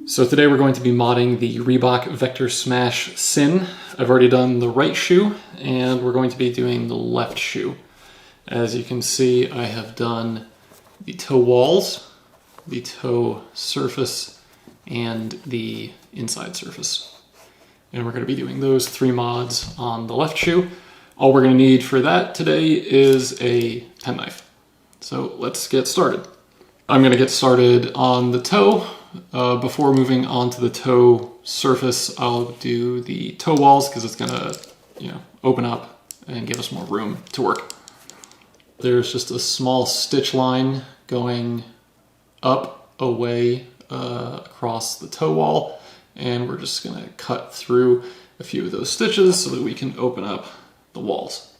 So today we're going to be modding the Reebok Vector Smash Syn. I've already done the right shoe and we're going to be doing the left shoe. As you can see, I have done the toe walls, the toe surface, and the inside surface. And we're going to be doing those three mods on the left shoe. All we're going to need for that today is a penknife. So let's get started. I'm going to get started on the toe. Before moving on to the toe surface, I'll do the toe walls because it's going to, open up and give us more room to work. There's just a small stitch line going up, away, across the toe wall, and we're just going to cut through a few of those stitches so that we can open up the walls.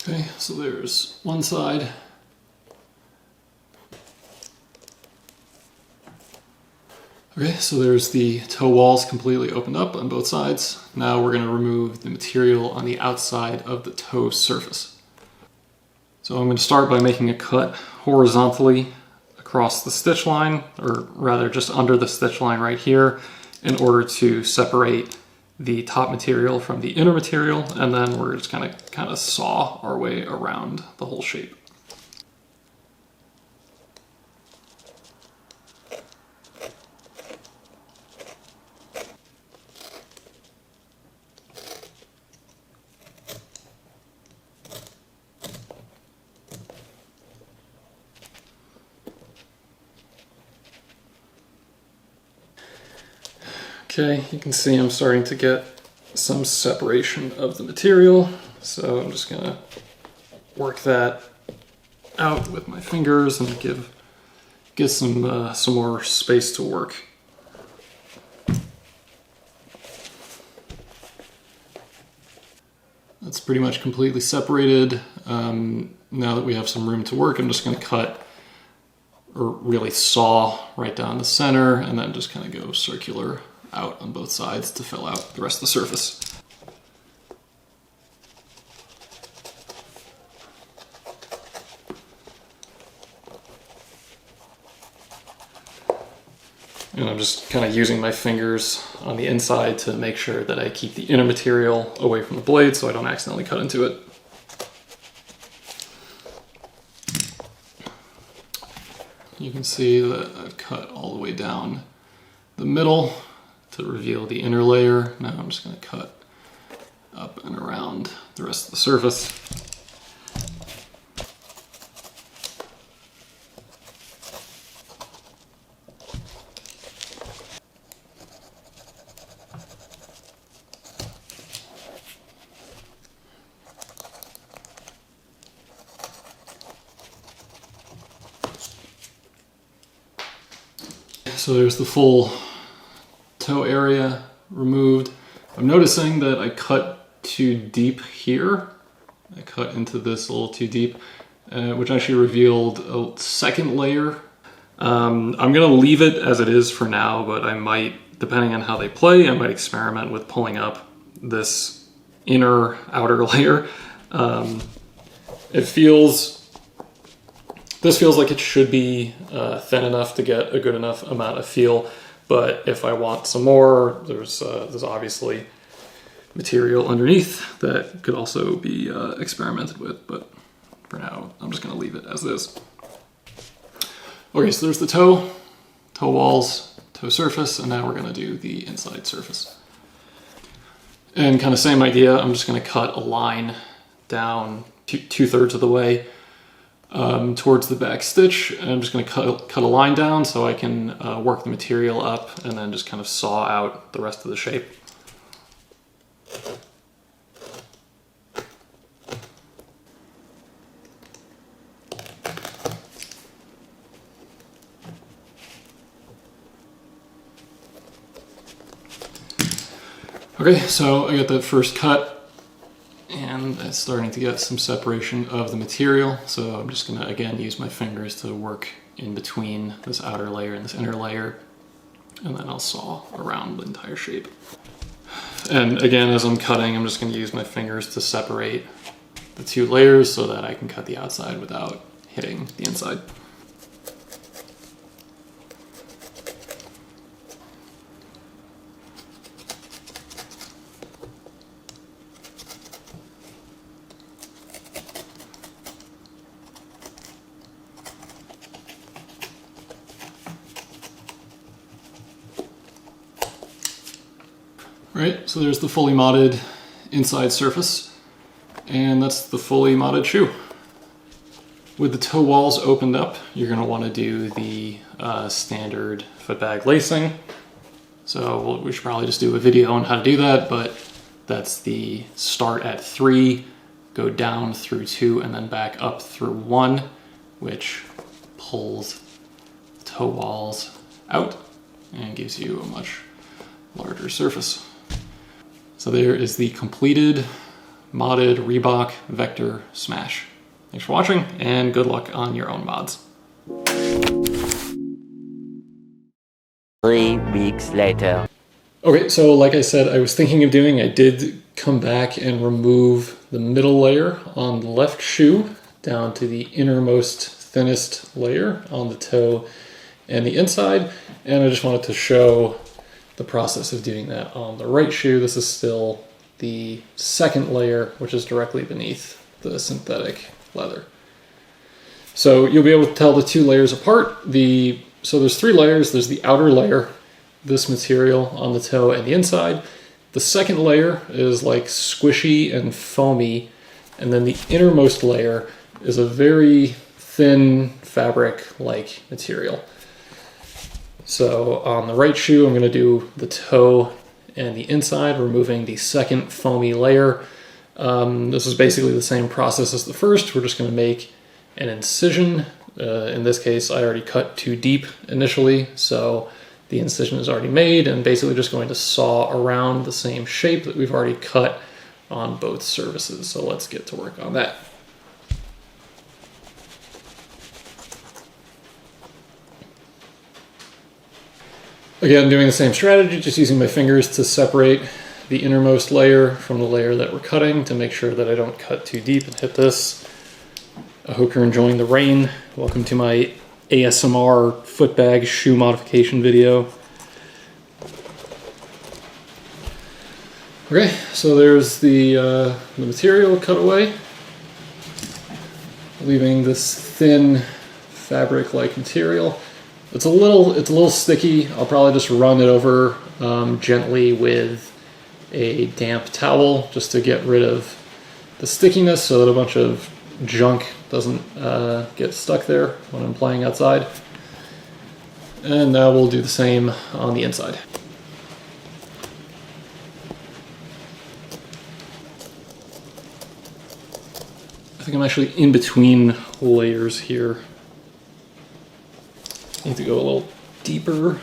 Okay, so there's one side. Okay, so there's the toe walls completely opened up on both sides. Now we're going to remove the material on the outside of the toe surface. So I'm going to start by making a cut horizontally across the stitch line, or rather just under the stitch line right here, in order to separate the top material from the inner material, and then we're just kind of saw our way around the whole shape. Okay, you can see I'm starting to get some separation of the material, so I'm just gonna work that out with my fingers and give some more space to work. That's pretty much completely separated. Now that we have some room to work, I'm just gonna cut, or really saw, right down the center, and then just kind of go circular out on both sides to fill out the rest of the surface. And I'm just kind of using my fingers on the inside to make sure that I keep the inner material away from the blade so I don't accidentally cut into it. You can see that I've cut all the way down the middle to reveal the inner layer. Now I'm just going to cut up and around the rest of the surface. So there's the full toe area removed. I'm noticing that I cut too deep here. I cut into this a little too deep, which actually revealed a second layer. I'm gonna leave it as it is for now, but I might, depending on how they play, I might experiment with pulling up this outer layer. This feels like it should be thin enough to get a good enough amount of feel. But if I want some more, there's obviously material underneath that could also be experimented with. But for now, I'm just going to leave it as is. Okay, so there's the toe walls, toe surface, and now we're going to do the inside surface. And kind of same idea, I'm just going to cut a line down two-thirds of the way towards the back stitch, and I'm just going to cut a line down so I can work the material up and then just kind of saw out the rest of the shape. Okay, so I got that first cut. And it's starting to get some separation of the material, so I'm just going to again use my fingers to work in between this outer layer and this inner layer and then I'll saw around the entire shape. And again, as I'm cutting, I'm just going to use my fingers to separate the two layers so that I can cut the outside without hitting the inside. Right, so there's the fully modded inside surface, and that's the fully modded shoe. With the toe walls opened up, you're going to want to do the standard footbag lacing. So we should probably just do a video on how to do that, but that's the start at 3, go down through 2, and then back up through 1, which pulls the toe walls out and gives you a much larger surface. So there is the completed modded Reebok Vector Smash. Thanks for watching, and good luck on your own mods. 3 weeks later. Okay, so like I said, I was thinking of doing, I did come back and remove the middle layer on the left shoe down to the innermost, thinnest layer on the toe and the inside, and I just wanted to show the process of doing that on the right shoe. This is still the second layer, which is directly beneath the synthetic leather. So you'll be able to tell the two layers apart. So there's 3 layers. There's the outer layer, this material on the toe and the inside. The second layer is like squishy and foamy, and then the innermost layer is a very thin fabric-like material. So on the right shoe, I'm going to do the toe and the inside, removing the second foamy layer. This is basically the same process as the first. We're just going to make an incision. In this case, I already cut too deep initially, so the incision is already made, and basically just going to saw around the same shape that we've already cut on both surfaces. So let's get to work on that. Again, doing the same strategy, just using my fingers to separate the innermost layer from the layer that we're cutting to make sure that I don't cut too deep and hit this. I hope you're enjoying the rain. Welcome to my ASMR footbag shoe modification video. Okay, so there's the material cut away, leaving this thin fabric-like material. It's a little sticky. I'll probably just run it over gently with a damp towel just to get rid of the stickiness so that a bunch of junk doesn't get stuck there when I'm playing outside. And now we'll do the same on the inside. I think I'm actually in between layers here. Need to go a little deeper.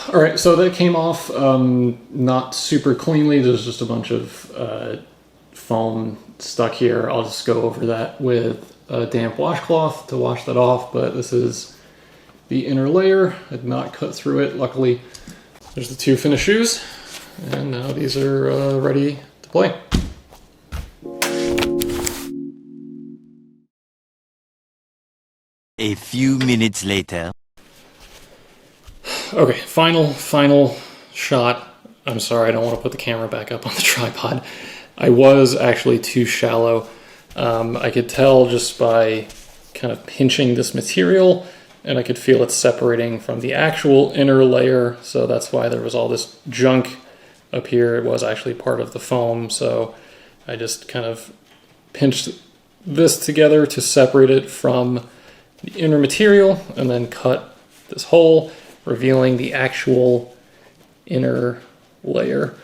All right, so that came off not super cleanly. There's just a bunch of foam stuck here. I'll just go over that with a damp washcloth to wash that off, but this is the inner layer. I did not cut through it, luckily. There's the 2 finished shoes, and now these are ready to play. A few minutes later. Okay, final shot. I'm sorry, I don't want to put the camera back up on the tripod. I was actually too shallow. I could tell just by kind of pinching this material, and I could feel it separating from the actual inner layer, so that's why there was all this junk up here. It was actually part of the foam, so I just kind of pinched this together to separate it from the inner material, and then cut this hole, revealing the actual inner layer.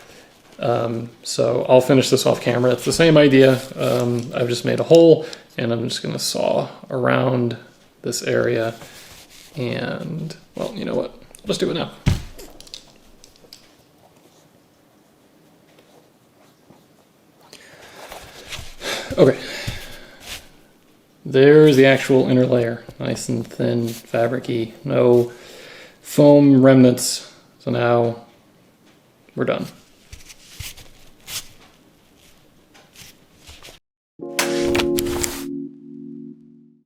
So I'll finish this off camera. It's the same idea. I've just made a hole, and I'm just going to saw around this area And, well, you know what? Let's do it now. Okay. There's the actual inner layer. Nice and thin, fabric-y. No foam remnants. So now we're done.